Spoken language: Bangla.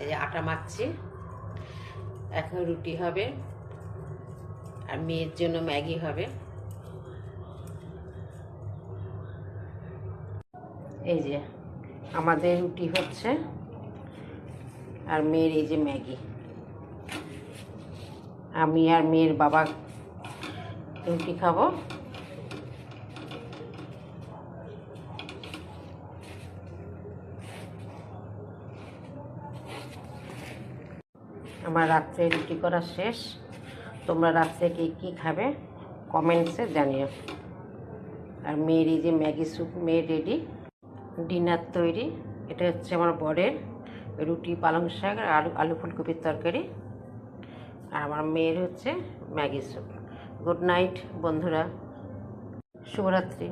এই যে আটা মাখছি, এখন রুটি হবে আর মেয়ের জন্য ম্যাগি হবে। এই যে আমাদের রুটি হচ্ছে আর মেয়ের এই যে ম্যাগি। আমি আর মেয়ের বাবা রুটি খাবো। আমার রাত্রে রুটি করা শেষ। তোমরা রাত্রে কে কী খাবে কমেন্টসে জানিও। আর মেয়ের এই যে ম্যাগি স্যুপ মেয়ে রেডি, ডিনার তৈরি। এটা হচ্ছে আমার বরের রুটি, পালং শাক আর আলু ফুলকপির তরকারি। আর আমার মেয়ের হচ্ছে ম্যাগি স্যুপ। গুড নাইট বন্ধুরা, শুভরাত্রি।